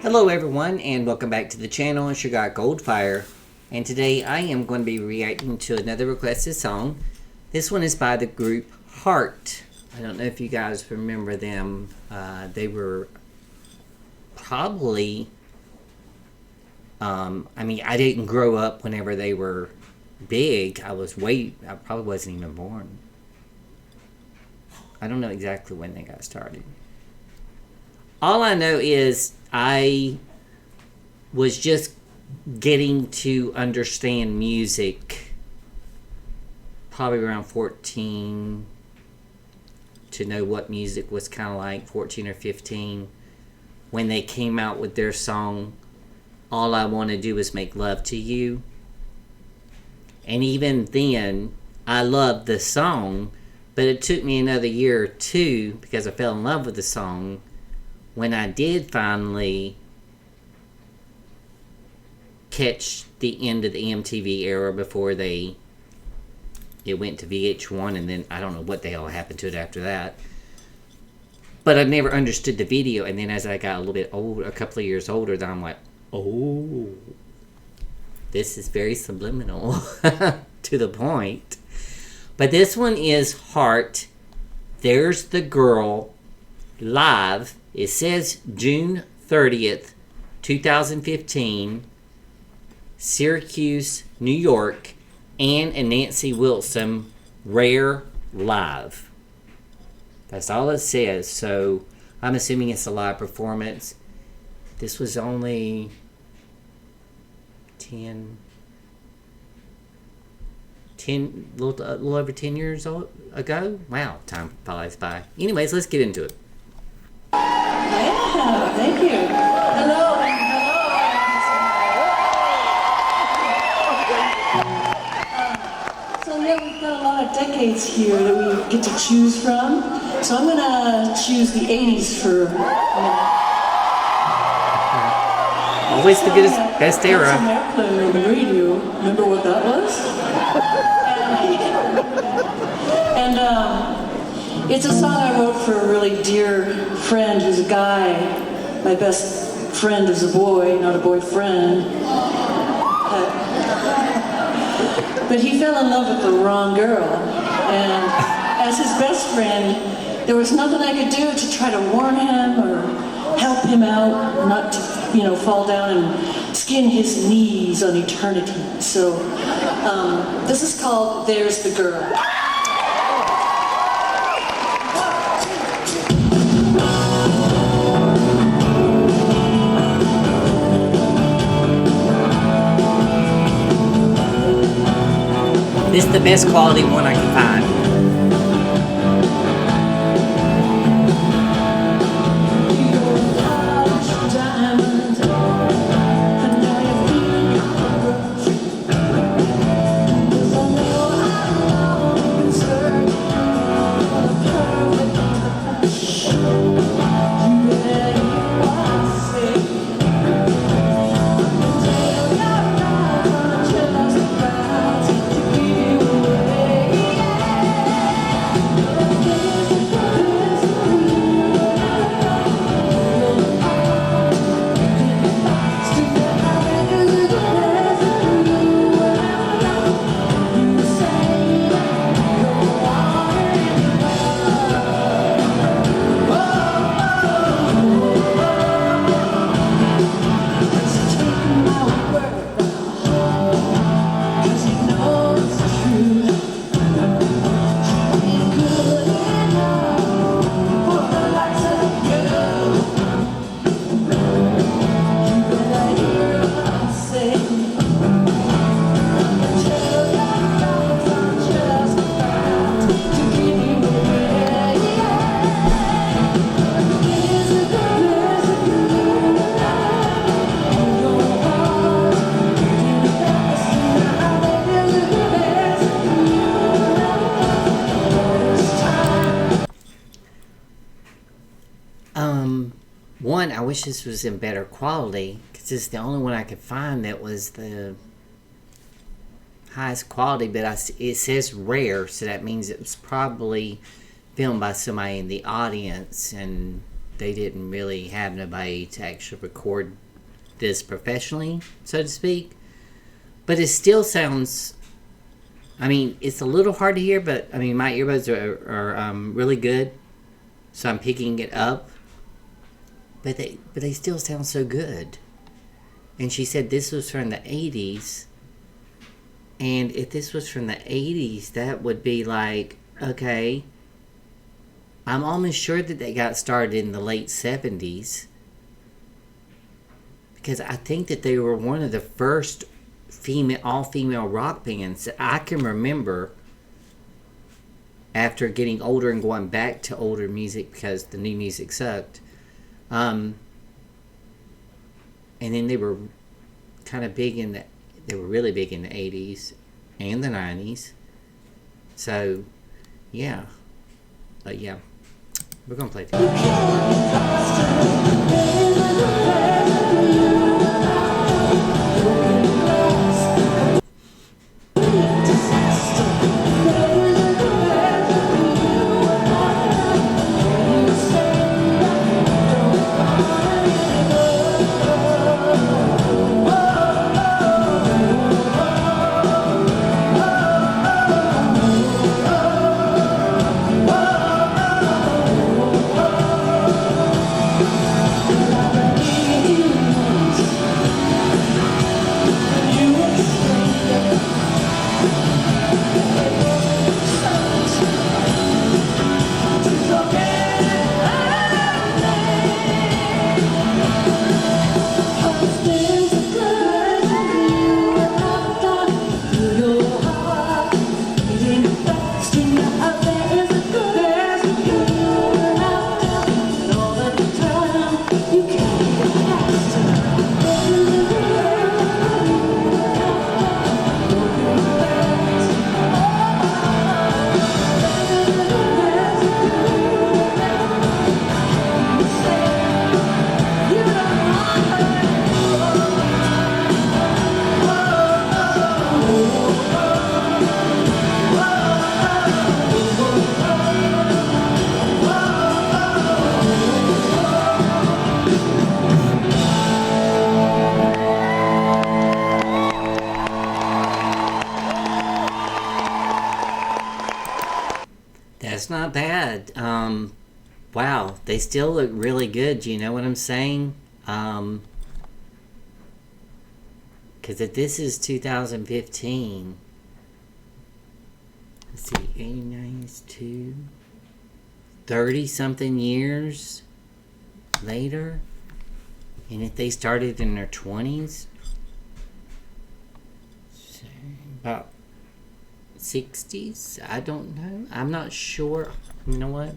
Hello everyone and welcome back to the channel. It's your guy Goldfire, and today I am going to be reacting to another requested song. This one is by the group Heart. I don't know if you guys remember them. They were probably I didn't grow up whenever they were big. I probably wasn't even born. I don't know exactly when they got started. All I know is I was just getting to understand music probably around 14, to know what music was kind of like, 14 or 15, when they came out with their song, All I Want to Do Is Make Love to You. And even then, I loved the song, but it took me another year or two, because I fell in love with the song, when I did finally catch the end of the MTV era before it went to VH1, and then I don't know what the hell happened to it after that. But I never understood the video, and then as I got a little bit older, a couple of years older, then I'm like, oh, this is very subliminal to the point. But this one is Heart, There's the Girl, live. It says June 30th, 2015, Syracuse, New York, Ann and Nancy Wilson, Rare Live. That's all it says, so I'm assuming it's a live performance. This was only a little over 10 years ago. Wow, time flies by. Anyways, let's get into it. Yeah, thank you. Hello, so we've got a lot of decades here that we get to choose from. So I'm gonna choose the 80s for a minute. Always the best era. Some airplane on the radio. Remember what that was? and it's a song I wrote for a really dear friend who's a guy. My best friend is a boy, not a boyfriend. But he fell in love with the wrong girl. And as his best friend, there was nothing I could do to try to warn him or help him out, not to, fall down and skin his knees on eternity. So this is called There's the Girl. This is the best quality one I can find. One, I wish this was in better quality, because it's the only one I could find that was the highest quality, but it says rare, so that means it was probably filmed by somebody in the audience, and they didn't really have nobody to actually record this professionally, so to speak. But it still sounds, I mean, it's a little hard to hear, but I mean, my earbuds are really good, so I'm picking it up. But they still sound so good. And she said this was from the 80s. And if this was from the 80s, that would be like, okay, I'm almost sure that they got started in the late 70s. Because I think that they were one of the first all-female rock bands that I can remember after getting older and going back to older music because the new music sucked. And then they were kind of big they were really big in the 80s and the 90s. So, yeah. But yeah, we're going to play That's not bad. Wow, they still look really good. You know what I'm saying? Because if this is 2015, let's see, 89 is 2, 30-something years later, and if they started in their 20s, so about 60s, I don't know. I'm not sure. You know what?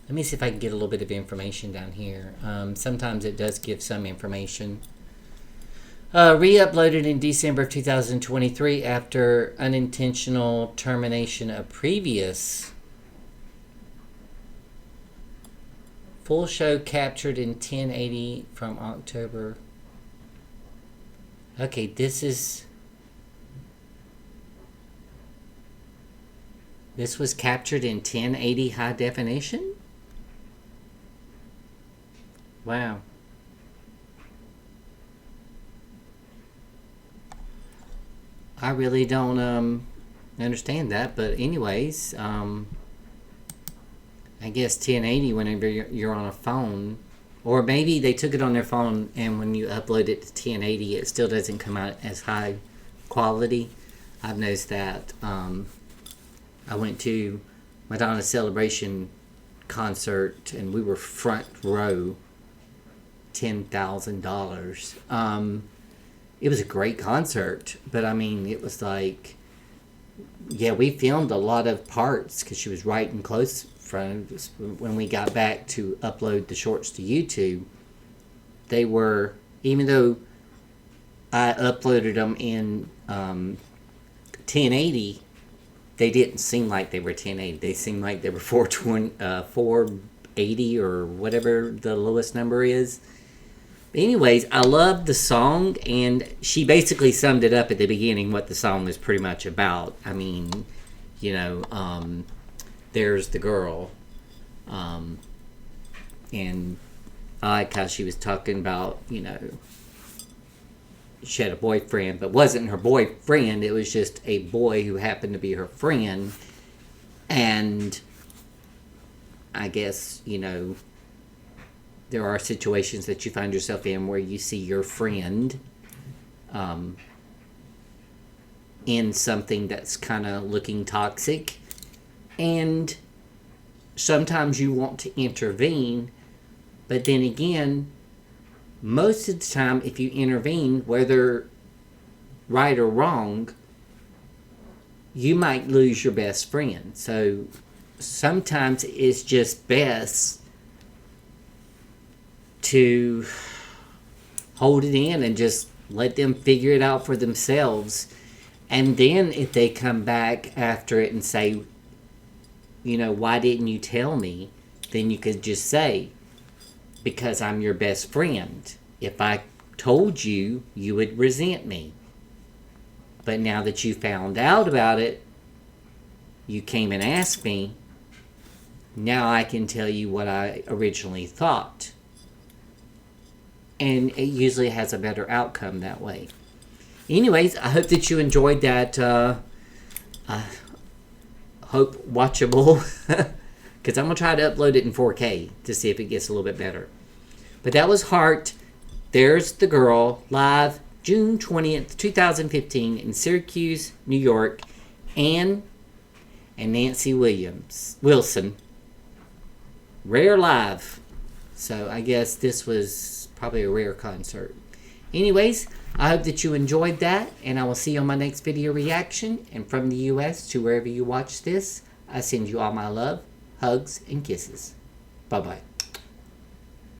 Let me see if I can get a little bit of information down here. Sometimes it does give some information. Re-uploaded in December of 2023 after unintentional termination of previous. Full show captured in 1080 from October. Okay, this was captured in 1080 high definition? Wow. I really don't understand that, but anyways, I guess 1080 whenever you're on a phone, or maybe they took it on their phone and when you upload it to 1080 it still doesn't come out as high quality. I've noticed that. I went to Madonna's Celebration concert and we were front row, $10,000. It was a great concert, but I mean, it was like, yeah, we filmed a lot of parts because she was right and close front. When we got back to upload the shorts to YouTube, they were, even though I uploaded them in 1080, they didn't seem like they were 1080. They seemed like they were 480 or whatever the lowest number is. But anyways, I loved the song, and she basically summed it up at the beginning what the song was pretty much about. I mean, you know, there's the girl, And I like how she was talking about, she had a boyfriend, but wasn't her boyfriend. It was just a boy who happened to be her friend. And I guess, there are situations that you find yourself in where you see your friend in something that's kind of looking toxic. And sometimes you want to intervene, but then again, most of the time, if you intervene, whether right or wrong, you might lose your best friend. So sometimes it's just best to hold it in and just let them figure it out for themselves. And then if they come back after it and say, why didn't you tell me? Then you could just say, because I'm your best friend. If I told you, you would resent me. But now that you found out about it, you came and asked me, now I can tell you what I originally thought. And it usually has a better outcome that way. Anyways, I hope that you enjoyed that hope watchable, because I'm going to try to upload it in 4K to see if it gets a little bit better. But that was Heart, There's the Girl, live June 20th, 2015 in Syracuse, New York. Anne and Nancy Wilson. Rare live. So I guess this was probably a rare concert. Anyways, I hope that you enjoyed that, and I will see you on my next video reaction. And from the U.S. to wherever you watch this, I send you all my love, hugs, and kisses. Bye-bye.